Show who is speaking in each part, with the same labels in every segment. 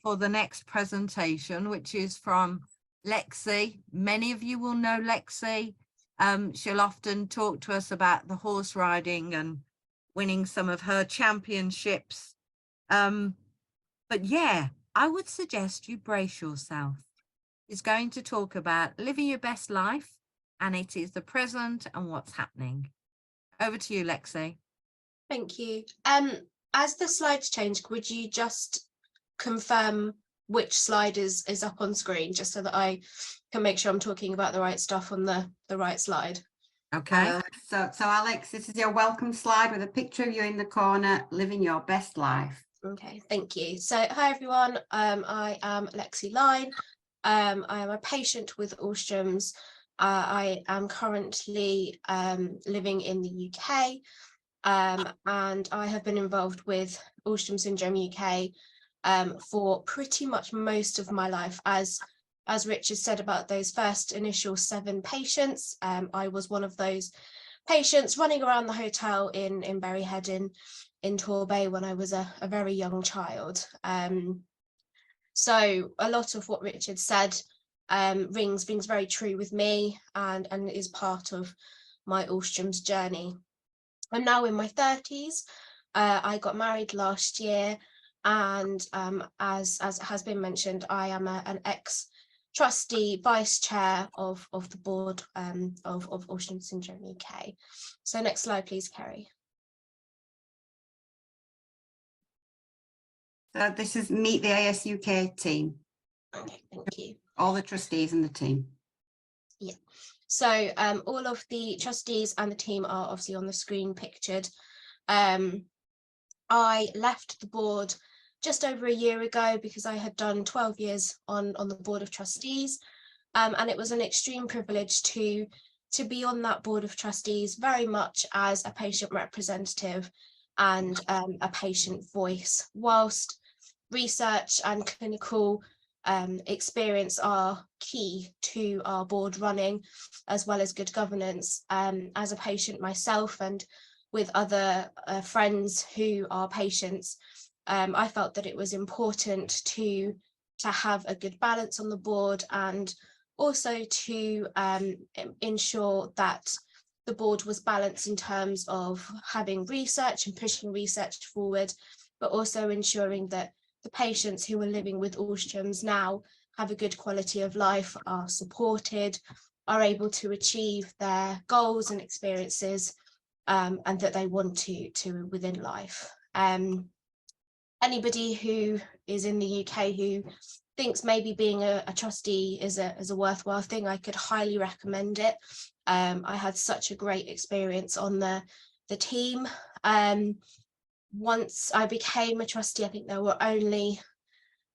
Speaker 1: for the next presentation, which is from Lexi. Many of you will know Lexi. She'll often talk to us about the horse riding and winning some of her championships. But yeah, I would suggest you brace yourself. She's going to talk about living your best life, and it is the present and what's happening. Over to you, Lexi.
Speaker 2: Thank you. As the slides change, would you just confirm which slide is up on screen, just so that I can make sure I'm talking about the right stuff on the right slide?
Speaker 1: Okay.
Speaker 3: So Alex, this is your welcome slide with a picture of you in the corner, living your best life.
Speaker 2: Okay, thank you. So hi everyone, I am Lexi Line. I am a patient with Alstrom's. I am currently living in the UK, and I have been involved with Alstrom Syndrome UK for pretty much most of my life. As Richard said about those first initial 7 patients, I was one of those patients running around the hotel in Berryhead in Torbay when I was a very young child. So a lot of what Richard said rings very true with me and is part of my Alstrom's journey. I'm now in my 30s. I got married last year, and as has been mentioned, I am an ex-trustee vice chair of the board of Alstrom Syndrome UK. So next slide, please, Kerry.
Speaker 3: So this is Meet the AS UK team.
Speaker 2: Okay, thank you.
Speaker 3: All the trustees and the team.
Speaker 2: Yeah. So all of the trustees and the team are obviously on the screen pictured. I left the board just over a year ago because I had done 12 years on the board of trustees, and it was an extreme privilege to be on that board of trustees very much as a patient representative and a patient voice. Whilst research and clinical experience are key to our board running, as well as good governance, as a patient myself and with other friends who are patients, I felt that it was important to have a good balance on the board, and also to ensure that the board was balanced in terms of having research and pushing research forward, but also ensuring that the patients who are living with Alstrom's now have a good quality of life, are supported, are able to achieve their goals and experiences, and that they want to within life. Anybody who is in the UK who thinks maybe being a trustee is a worthwhile thing, I could highly recommend it. I had such a great experience on the team. Once I became a trustee, I think there were only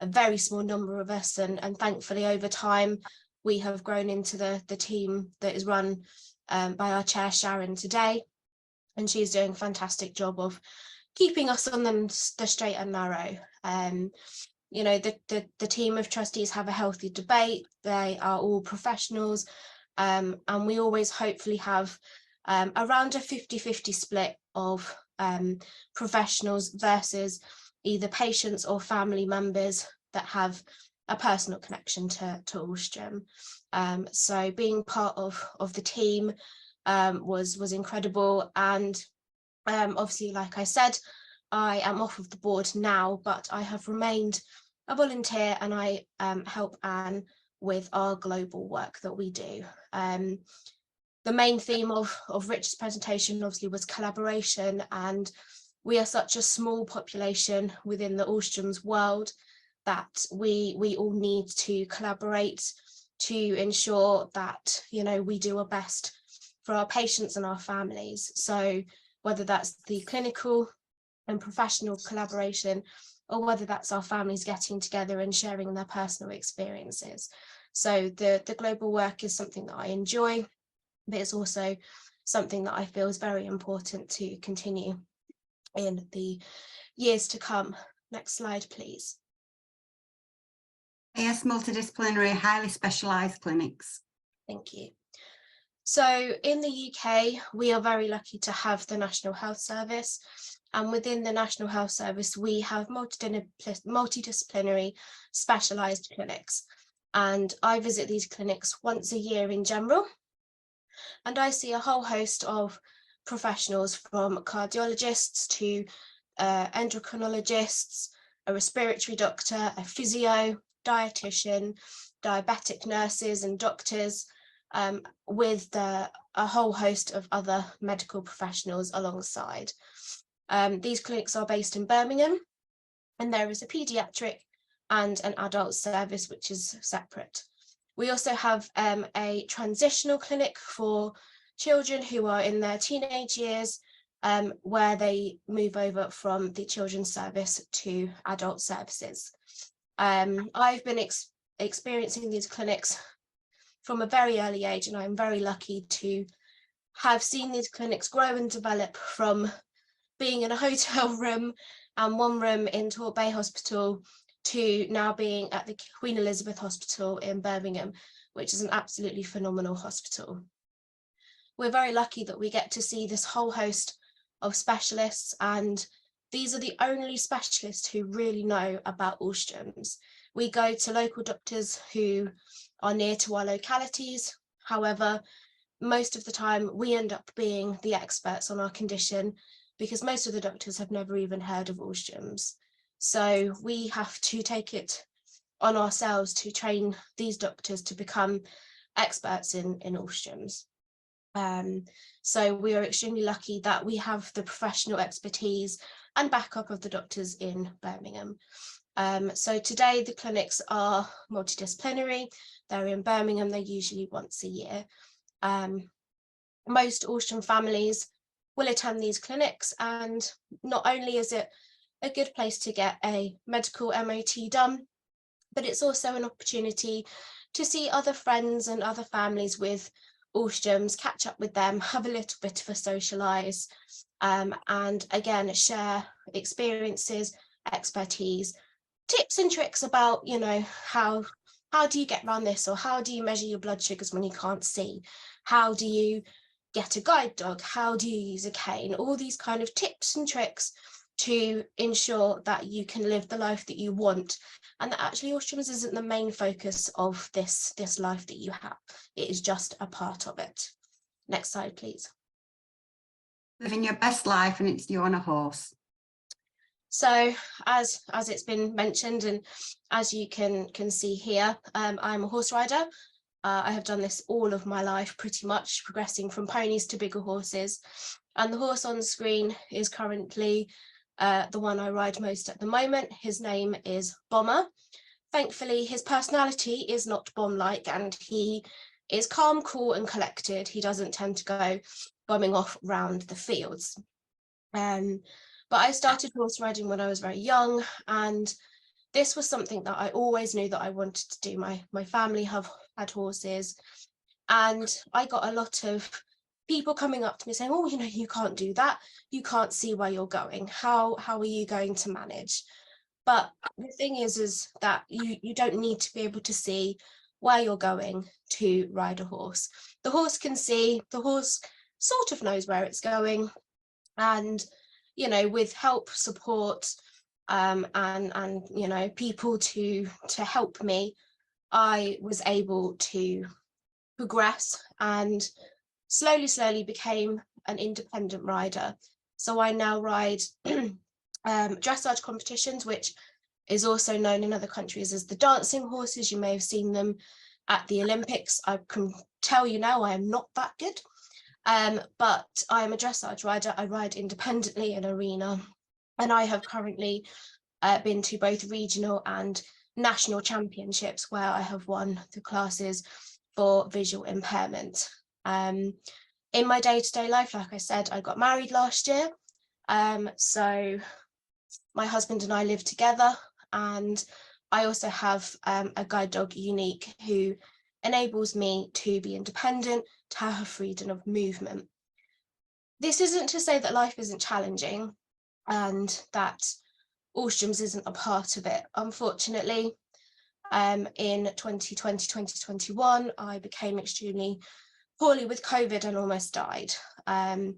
Speaker 2: a very small number of us, and thankfully over time we have grown into the team that is run by our chair Sharon today, and she's doing a fantastic job of keeping us on the straight and narrow. You know, the team of trustees have a healthy debate. They are all professionals, and we always hopefully have around a 50-50 split of professionals versus either patients or family members that have a personal connection to Alstrom. So being part of the team was incredible, and obviously, like I said, I am off of the board now, but I have remained a volunteer, and I help Anne with our global work that we do. The main theme of Rich's presentation obviously was collaboration, and we are such a small population within the Alstrom's world that we all need to collaborate to ensure that, you know, we do our best for our patients and our families. So whether that's the clinical and professional collaboration, or whether that's our families getting together and sharing their personal experiences. So the global work is something that I enjoy, but it's also something that I feel is very important to continue in the years to come. Next slide, please.
Speaker 3: AS multidisciplinary, highly specialised clinics.
Speaker 2: Thank you. So in the UK, we are very lucky to have the National Health Service. And within the National Health Service, we have multidisciplinary specialised clinics. And I visit these clinics once a year in general. And I see a whole host of professionals, from cardiologists to endocrinologists, a respiratory doctor, a physio, dietitian, diabetic nurses and doctors, with a whole host of other medical professionals alongside. These clinics are based in Birmingham, and there is a paediatric and an adult service which is separate. We also have a transitional clinic for children who are in their teenage years, where they move over from the children's service to adult services. I've been experiencing these clinics from a very early age, and I'm very lucky to have seen these clinics grow and develop from being in a hotel room and one room in Tor Bay Hospital to now being at the Queen Elizabeth Hospital in Birmingham, which is an absolutely phenomenal hospital. We're very lucky that we get to see this whole host of specialists, and these are the only specialists who really know about Alstrom's. We go to local doctors who are near to our localities. However, most of the time we end up being the experts on our condition, because most of the doctors have never even heard of Alstrom's. So we have to take it on ourselves to train these doctors to become experts in Alstrom's. So we are extremely lucky that we have the professional expertise and backup of the doctors in Birmingham. So today the clinics are multidisciplinary. They're in Birmingham, they're usually once a year. Most Alstrom families will attend these clinics, and not only is it a good place to get a medical MOT done, but it's also an opportunity to see other friends and other families with Alstrom's, catch up with them, have a little bit of a socialise, and again share experiences, expertise, tips and tricks about, you know, how do you get around this, or how do you measure your blood sugars when you can't see, how do you get a guide dog, how do you use a cane, all these kind of tips and tricks to ensure that you can live the life that you want, and that actually Alstrom's isn't the main focus of this life that you have. It is just a part of it. Next slide, please.
Speaker 3: Living your best life, and it's you on a horse.
Speaker 2: So as it's been mentioned, and as you can see here, I'm a horse rider. I have done this all of my life, pretty much, progressing from ponies to bigger horses. And the horse on the screen is currently the one I ride most at the moment. His name is Bomber. Thankfully, his personality is not bomb-like, and he is calm, cool and collected. He doesn't tend to go bombing off round the fields. But I started horse riding when I was very young, and this was something that I always knew that I wanted to do. My family have had horses, and I got a lot of people coming up to me saying, oh, you know, you can't do that. You can't see where you're going. How are you going to manage? But the thing is that you don't need to be able to see where you're going to ride a horse. The horse can see, the horse sort of knows where it's going. And, you know, with help, support, and you know, people to help me, I was able to progress and slowly became an independent rider. So I now ride dressage competitions, which is also known in other countries as the dancing horses. You may have seen them at the Olympics. I can tell you now I am not that good, but I am a dressage rider. I ride independently in arena, and I have currently been to both regional and national championships where I have won the classes for visual impairment. In my day-to-day life, like I said, I got married last year. So my husband and I live together, and I also have a guide dog, Unique, who enables me to be independent, to have a freedom of movement. This isn't to say that life isn't challenging and that Alstrom's isn't a part of it. Unfortunately, in 2020, 2021, I became extremely poorly with COVID and almost died. And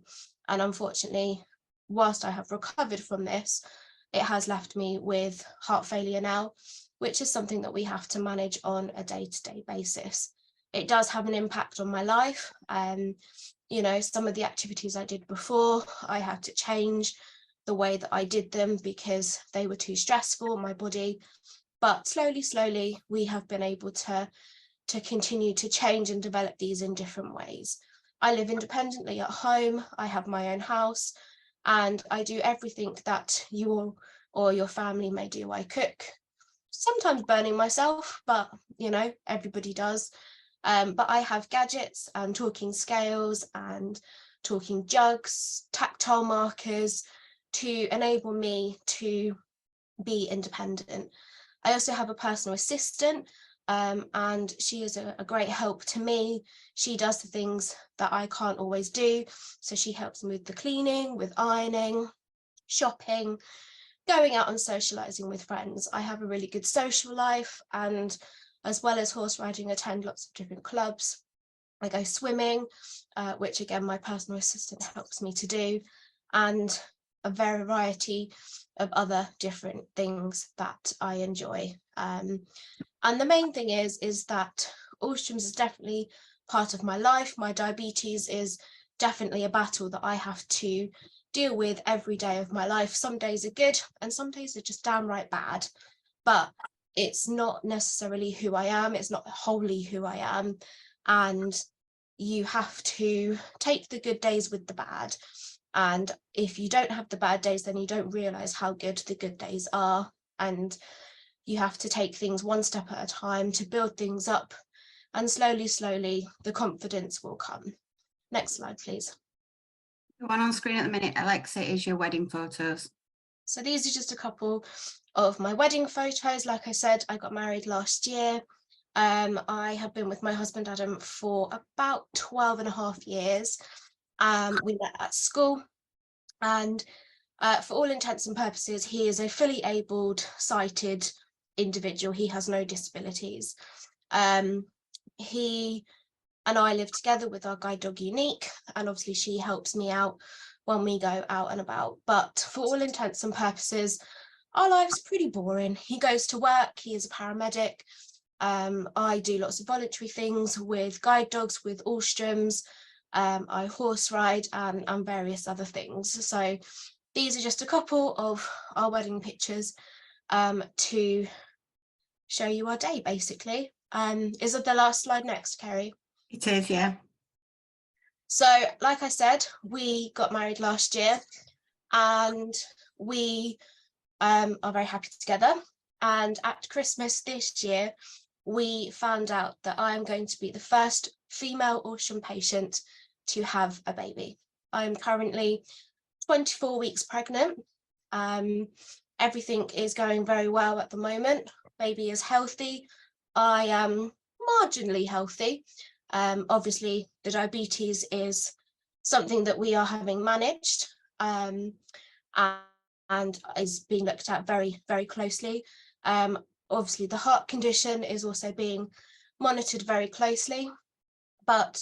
Speaker 2: unfortunately, whilst I have recovered from this, it has left me with heart failure now, which is something that we have to manage on a day-to-day basis. It does have an impact on my life. You know, some of the activities I did before, I had to change the way that I did them because they were too stressful on my body. But slowly, we have been able to continue to change and develop these in different ways. I live independently at home. I have my own house, and I do everything that you or your family may do. I cook, sometimes burning myself, but you know, everybody does. But I have gadgets and talking scales and talking jugs, tactile markers to enable me to be independent. I also have a personal assistant, and she is a great help to me. She does the things that I can't always do. So she helps me with the cleaning, with ironing, shopping, going out and socializing with friends. I have a really good social life, and as well as horse riding, attend lots of different clubs. I go swimming, which again, my personal assistant helps me to do, and a variety of other different things that I enjoy. And the main thing is that Alstrom's is definitely part of my life. My diabetes is definitely a battle that I have to deal with every day of my life. Some days are good and some days are just downright bad, but it's not necessarily who I am. It's not wholly who I am. And you have to take the good days with the bad. And if you don't have the bad days, then you don't realize how good the good days are. And you have to take things one step at a time to build things up. And slowly, the confidence will come. Next slide, please.
Speaker 3: The one on screen at the minute, Alexa, is your wedding photos.
Speaker 2: So these are just a couple of my wedding photos. Like I said, I got married last year. I have been with my husband, Adam, for about 12 and a half years. We met at school, and for all intents and purposes, he is a fully abled, sighted individual. He has no disabilities. He and I live together with our guide dog Unique, and obviously she helps me out when we go out and about. But for all intents and purposes, our life's pretty boring. He goes to work, he is a paramedic. I do lots of voluntary things with guide dogs, with Alstroms. I horse ride and various other things. So these are just a couple of our wedding pictures to show you our day, basically. Is it the last slide next, Kerry?
Speaker 3: It is, yeah.
Speaker 2: So, like I said, we got married last year, and we are very happy together. And at Christmas this year, we found out that I am going to be the first female Alstrom patient to have a baby. I'm currently 24 weeks pregnant. Everything is going very well at the moment. Baby is healthy. I am marginally healthy. Obviously, the diabetes is something that we are having managed, and is being looked at very, very closely. Obviously, the heart condition is also being monitored very closely. But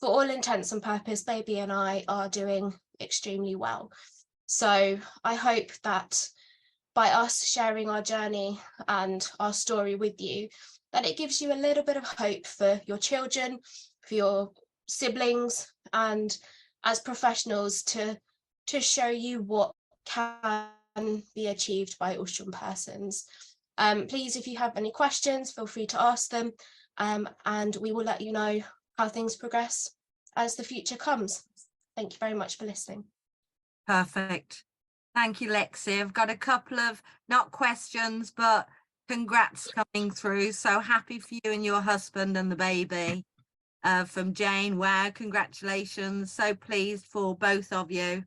Speaker 2: for all intents and purposes, baby and I are doing extremely well. So I hope that by us sharing our journey and our story with you, that it gives you a little bit of hope for your children, for your siblings, and as professionals to show you what can be achieved by Alstrom persons. Please, if you have any questions, feel free to ask them, and we will let you know how things progress as the future comes. Thank you very much for listening.
Speaker 1: Perfect. Thank you, Lexi. I've got a couple of, not questions, but congrats coming through. So happy for you and your husband and the baby. From Jane, wow, congratulations. So pleased for both of you.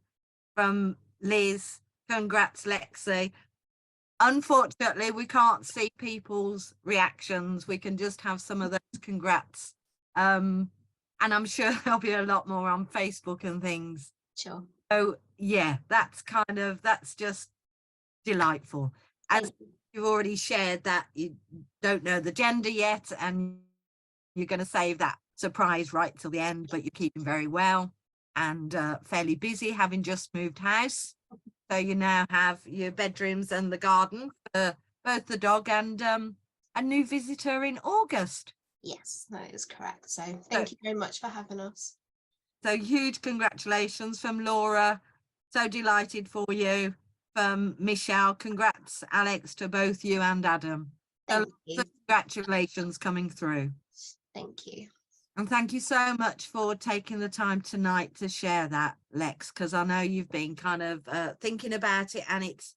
Speaker 1: From Liz, congrats, Lexi. Unfortunately, we can't see people's reactions. We can just have some of those congrats. And I'm sure there'll be a lot more on Facebook and things.
Speaker 2: Sure.
Speaker 1: So yeah, that's just delightful. As you've already shared that you don't know the gender yet, and you're going to save that surprise right till the end, but you're keeping very well and fairly busy, having just moved house. So you now have your bedrooms and the garden for both the dog and a new visitor in August.
Speaker 2: Yes, that is correct. So thank you very much for having us.
Speaker 1: So huge congratulations from Laura. So delighted for you. From Michelle, congrats, Alex, to both you and Adam.
Speaker 2: Thank you.
Speaker 1: Congratulations coming through.
Speaker 2: Thank you.
Speaker 1: And thank you so much for taking the time tonight to share that, Lex, because I know you've been kind of thinking about it, and it's,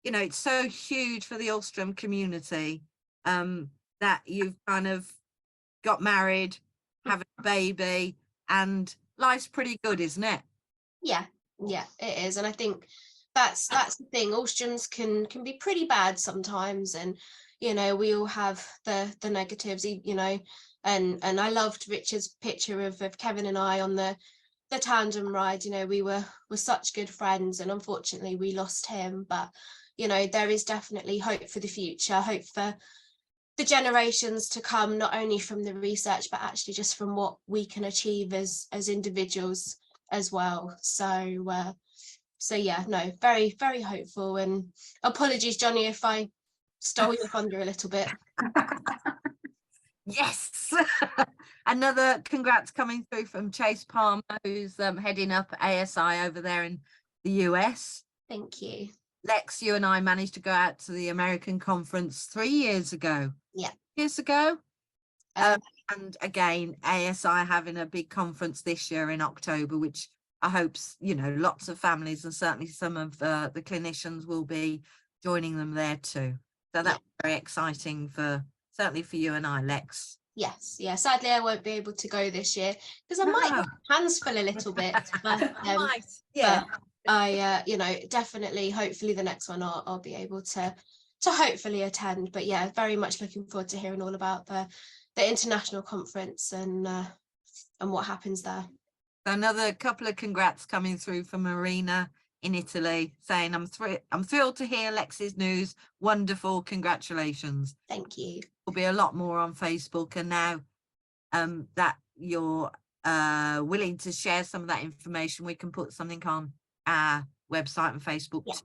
Speaker 1: you know, it's so huge for the Alstrom community that you've kind of got married, having a baby, and life's pretty good, isn't it?
Speaker 2: Yeah, it is. And I think that's the thing. Alstroms can be pretty bad sometimes, and you know, we all have the negatives, you know. And I loved Richard's picture of Kevin and I on the tandem ride. You know, we were such good friends, and unfortunately we lost him. But you know, there is definitely hope for the future, hope for the generations to come, not only from the research, but actually just from what we can achieve as individuals as well. So yeah, no, very, very hopeful. And apologies, Johnny, if I stole your thunder a little bit.
Speaker 1: Yes. Another congrats coming through from Chase Palmer, who's heading up ASI over there in the US.
Speaker 2: Thank you.
Speaker 1: Lex, you and I managed to go out to the American conference 3 years ago.
Speaker 2: Yeah.
Speaker 1: Years ago. And again, ASI having a big conference this year in October, which I hope, you know, lots of families and certainly some of the clinicians will be joining them there too. So that's very exciting certainly for you and I, Lex.
Speaker 2: Yes, yeah. Sadly, I won't be able to go this year because I might have hands full a little bit. But,
Speaker 1: yeah.
Speaker 2: But I, you know, definitely, hopefully the next one I'll be able to hopefully attend. But yeah, very much looking forward to hearing all about the international conference and what happens there.
Speaker 1: Another couple of congrats coming through from Marina in Italy, saying I'm thrilled to hear Lexi's news. Wonderful, congratulations.
Speaker 2: Thank you.
Speaker 1: There'll be a lot more on Facebook, and now that you're willing to share some of that information, we can put something on our website and Facebook.
Speaker 2: Yeah.